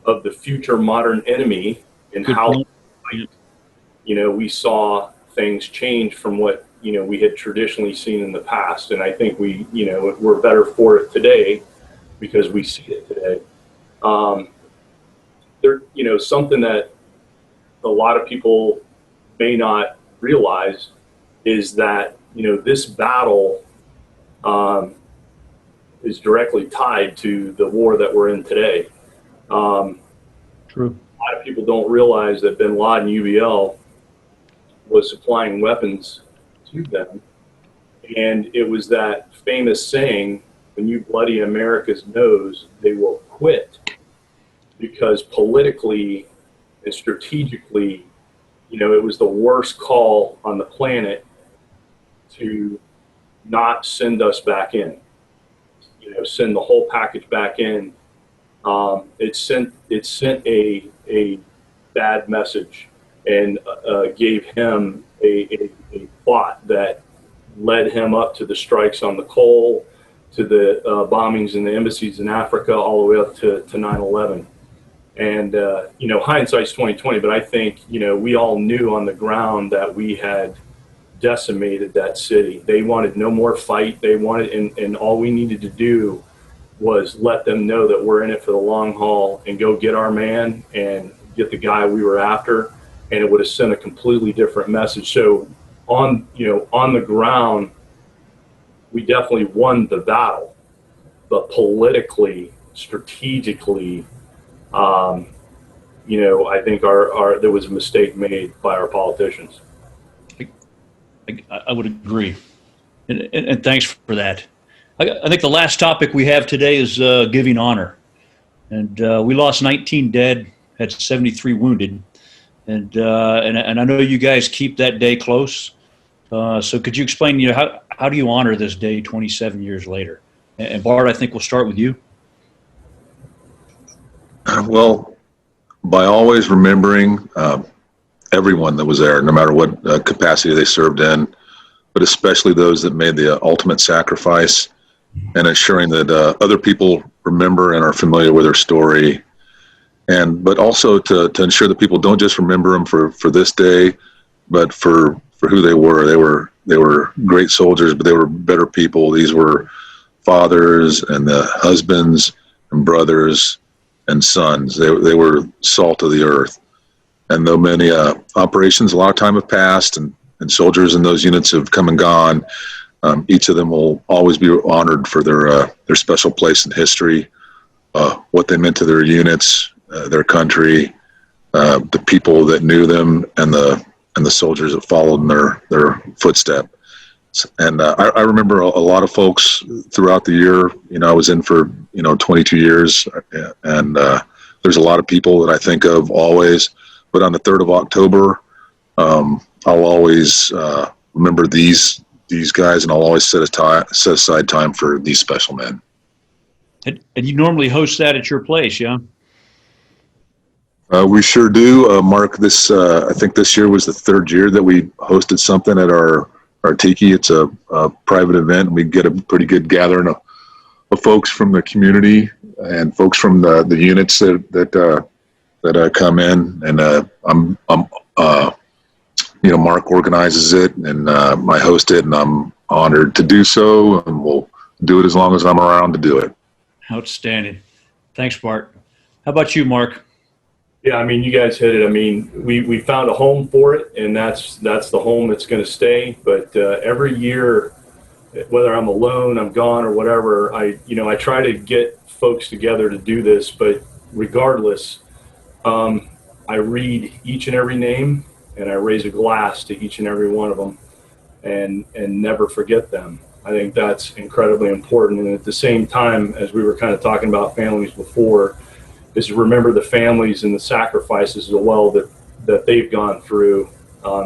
of the future modern enemy and Good how, point. we saw things change from what, we had traditionally seen in the past. And I think we're better for it today because we see it today. Something that a lot of people may not realize is that, this battle is directly tied to the war that we're in today. True. A lot of people don't realize that bin Laden UBL was supplying weapons to them. And it was that famous saying, when you bloody America's nose, they will quit. Because politically and strategically, it was the worst call on the planet to not send us back in. Send the whole package back in. It sent a bad message and gave him a plot that led him up to the strikes on the coal, to the bombings in the embassies in Africa, all the way up to 9/11. And hindsight's 20/20, but I think we all knew on the ground that we had decimated that city. They wanted no more fight. They wanted, and all we needed to do was let them know that we're in it for the long haul and go get our man and get the guy we were after, and it would have sent a completely different message. So on the ground, we definitely won the battle, but politically, strategically, I think there was a mistake made by our politicians. I would agree, and thanks for that. I think the last topic we have today is giving honor, and we lost 19 dead, had 73 wounded, and I know you guys keep that day close. So could you explain, how do you honor this day 27 years later? And Bart, I think we'll start with you. Well, by always remembering everyone that was there, no matter what capacity they served in, but especially those that made the ultimate sacrifice, and ensuring that other people remember and are familiar with their story, but also to ensure that people don't just remember them for this day, but for who they were. They were great soldiers, but they were better people. These were fathers and the husbands and brothers and sons. They were salt of the earth. And though many operations, a lot of time have passed, and soldiers in those units have come and gone, each of them will always be honored for their special place in history, what they meant to their units, their country, the people that knew them, and the soldiers that followed in their footstep. And I remember a lot of folks throughout the year. I was in for 22 years, and there's a lot of people that I think of always. But on the 3rd of October, I'll always remember these guys, and I'll always set aside time for these special men. And you normally host that at your place, yeah? We sure do, Mark. I think this year was the 3rd year that we hosted something at our tiki. It's a private event. We get a pretty good gathering of folks from the community and folks from the units that come in, and Mark organizes it, and I host it, and I'm honored to do so, and we'll do it as long as I'm around to do it. Outstanding. Thanks, Bart. How about you, Mark? Yeah, I mean, you guys hit it. I mean, we found a home for it, and that's the home that's going to stay. But every year, whether I'm alone, I'm gone, or whatever, I try to get folks together to do this. But regardless, I read each and every name, and I raise a glass to each and every one of them, and never forget them. I think that's incredibly important. And at the same time, as we were kind of talking about families before, is to remember the families and the sacrifices as well that they've gone through,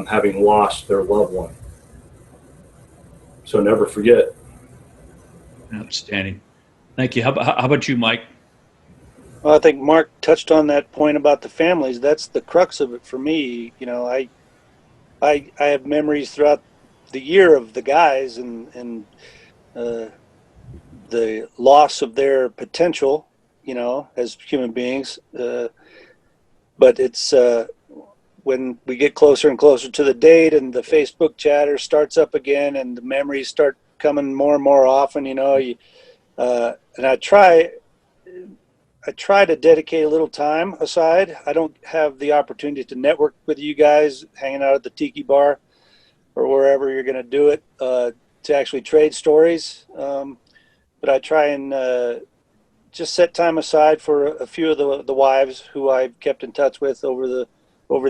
having lost their loved one. So never forget. Outstanding. Thank you. How about you, Mike? Well, I think Mark touched on that point about the families. That's the crux of it for me. You know, I have memories throughout the year of the guys and uh, the loss of their potential, you know, as human beings. But it's when we get closer and closer to the date and the Facebook chatter starts up again and the memories start coming more and more often, you know, and I try to dedicate a little time aside. I don't have the opportunity to network with you guys hanging out at the tiki bar or wherever you're going to do it, to actually trade stories. But I try and just set time aside for a few of the wives who I've kept in touch with over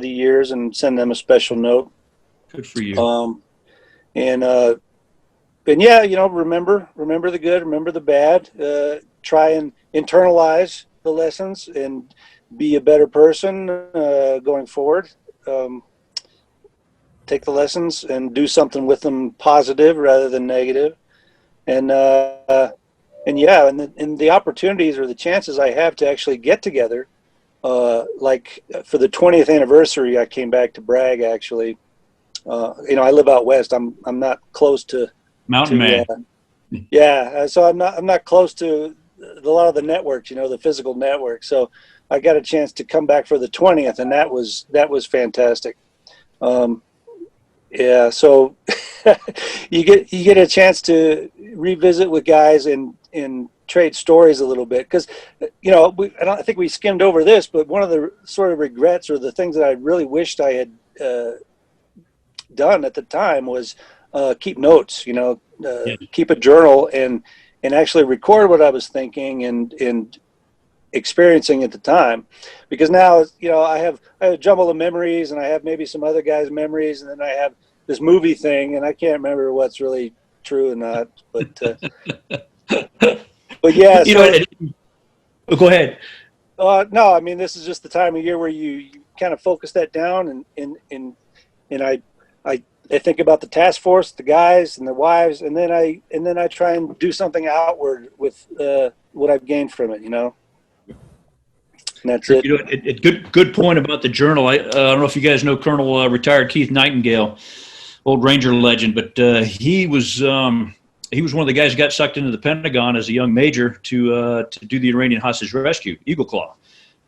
the years and send them a special note. Good for you. And yeah, you know, remember the good, remember the bad, try and internalize the lessons and be a better person going forward. Take the lessons and do something with them positive rather than negative. And yeah, and the opportunities or the chances I have to actually get together, like for the 20th anniversary, I came back to Bragg actually. You know, I live out west. I'm not close to Mountain man. Yeah, so I'm not close to a lot of the networks, you know, the physical network. So I got a chance to come back for the 20th, and that was fantastic. Yeah, so you get a chance to revisit with guys and trade stories a little bit because, you know, I think we skimmed over this, but one of the sort of regrets or the things that I really wished I had done at the time was keep notes, you know, keep a journal and actually record what I was thinking and experiencing at the time, because now, you know, I have a jumble of memories and I have maybe some other guys' memories, and then I have this movie thing and I can't remember what's really true or not, but yeah, You so know, go ahead. no, I mean, this is just the time of year where you kind of focus that down and I think about the task force, the guys and the wives, and then I try and do something outward with what I've gained from it, you know. And that's it. You know, good point about the journal. I don't know if you guys know Colonel retired Keith Nightingale, old Ranger legend, but he was one of the guys who got sucked into the Pentagon as a young major to do the Iranian hostage rescue, Eagle Claw.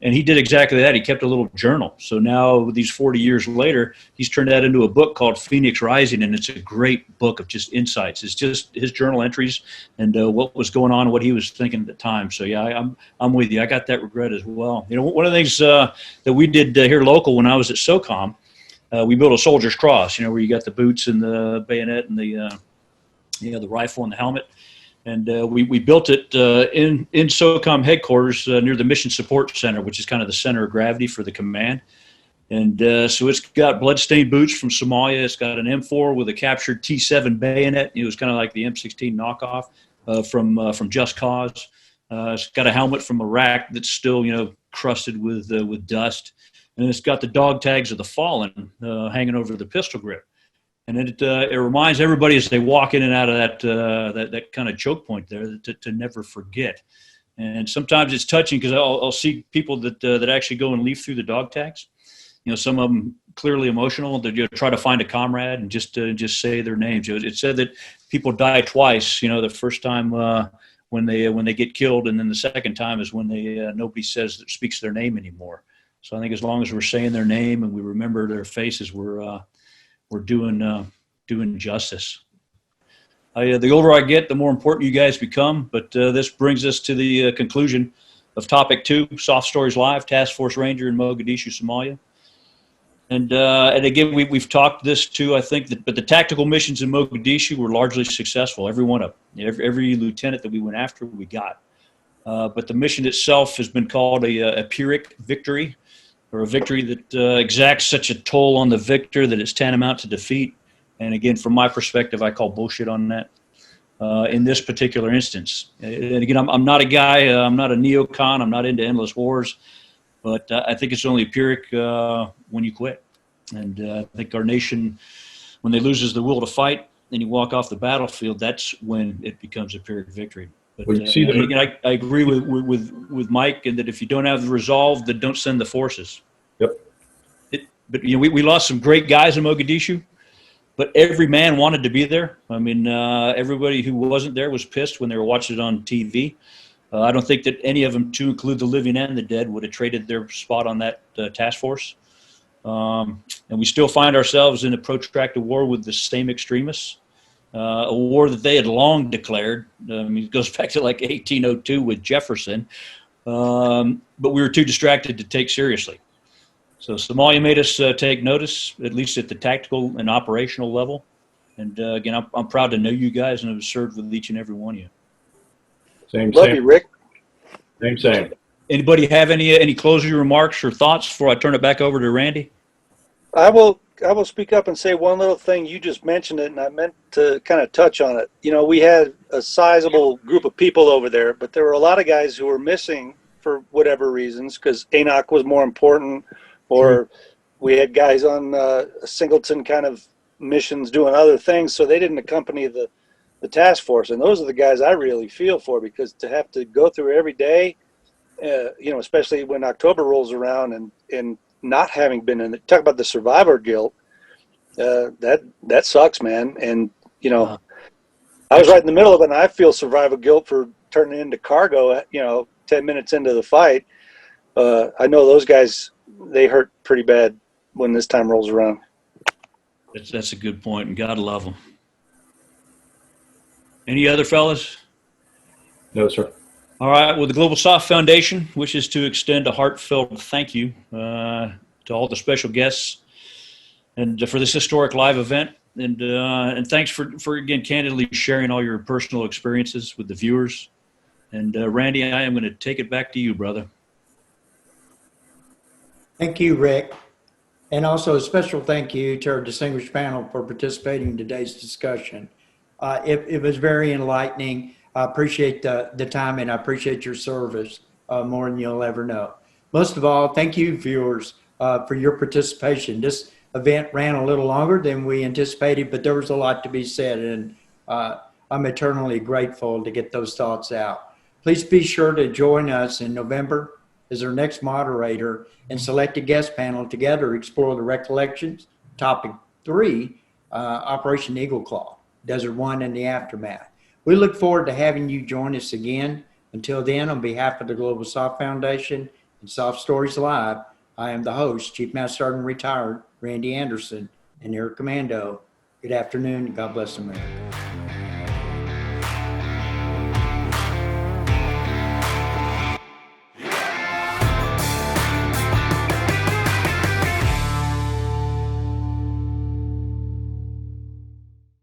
And he did exactly that. He kept a little journal. So now, these 40 years later, he's turned that into a book called Phoenix Rising, and it's a great book of just insights. It's just his journal entries and what was going on, what he was thinking at the time. So yeah, I'm with you. I got that regret as well. You know, one of the things that we did here local when I was at SOCOM, we built a soldier's cross. You know, where you got the boots and the bayonet and the the rifle and the helmet. And we built it in SOCOM headquarters near the Mission Support Center, which is kind of the center of gravity for the command. And so it's got bloodstained boots from Somalia. It's got an M4 with a captured T7 bayonet. It was kind of like the M16 knockoff from Just Cause. It's got a helmet from Iraq that's still, you know, crusted with dust. And it's got the dog tags of the fallen hanging over the pistol grip. And it reminds everybody as they walk in and out of that kind of choke point there to never forget. And sometimes it's touching because I'll see people that actually go and leaf through the dog tags. You know, some of them clearly emotional. They try to find a comrade and just say their names. It said that people die twice. You know, the first time when they get killed, and then the second time is when nobody speaks their name anymore. So I think as long as we're saying their name and we remember their faces, we're doing justice. The older I get, the more important you guys become. But this brings us to the conclusion of topic 2, SOF Stories Live, Task Force Ranger in Mogadishu, Somalia. And again, we've talked this too, I think, but the tactical missions in Mogadishu were largely successful. Every one of them, every lieutenant that we went after, we got. But the mission itself has been called a Pyrrhic victory, or a victory that exacts such a toll on the victor that it's tantamount to defeat. And again, from my perspective, I call bullshit on that. in this particular instance. And again, I'm not a guy, I'm not a neocon, I'm not into endless wars, but I think it's only Pyrrhic when you quit. And I think our nation, when they loses the will to fight and you walk off the battlefield, that's when it becomes a Pyrrhic victory. But again, I agree with Mike, and that if you don't have the resolve, then don't send the forces. Yep. But we lost some great guys in Mogadishu, but every man wanted to be there. I mean, everybody who wasn't there was pissed when they were watching it on TV. I don't think that any of them, to include the living and the dead, would have traded their spot on that task force. And we still find ourselves in a protracted war with the same extremists, a war that they had long declared. I mean, it goes back to like 1802 with Jefferson, but we were too distracted to take seriously. So Somalia made us take notice, at least at the tactical and operational level. And again, I'm proud to know you guys and have served with each and every one of you. Love you, Rick. Same. Anybody have any closing remarks or thoughts before I turn it back over to Randy? I will speak up and say one little thing. You just mentioned it, and I meant to kind of touch on it. You know, we had a sizable group of people over there, but there were a lot of guys who were missing for whatever reasons, because ANOC was more important, or we had guys on singleton kind of missions doing other things, so they didn't accompany the task force. And those are the guys I really feel for, because to have to go through every day, you know, especially when October rolls around and not having been in it, talk about the survivor guilt, that sucks, man. And, you know, I was right in the middle of it, and I feel survivor guilt for turning into cargo, you know, 10 minutes into the fight. I know those guys, they hurt pretty bad when this time rolls around. That's a good point, and God love them. Any other fellas? No, sir. All right. Well, the Global SOF Foundation wishes to extend a heartfelt thank you to all the special guests and for this historic live event. And thanks for again, candidly sharing all your personal experiences with the viewers. And Randy, I am going to take it back to you, brother. Thank you, Rick. And also a special thank you to our distinguished panel for participating in today's discussion. It was very enlightening. I appreciate the time, and I appreciate your service more than you'll ever know. Most of all, thank you, viewers, for your participation. This event ran a little longer than we anticipated, but there was a lot to be said, and I'm eternally grateful to get those thoughts out. Please be sure to join us in November as our next moderator and select a guest panel together explore the recollections. Topic 3, Operation Eagle Claw, Desert 1 and the aftermath. We look forward to having you join us again. Until then, on behalf of the Global SOF Foundation and SOF Stories Live, I am the host, Chief Master Sergeant Retired Randy Anderson, and Air Commando. Good afternoon, and God bless America.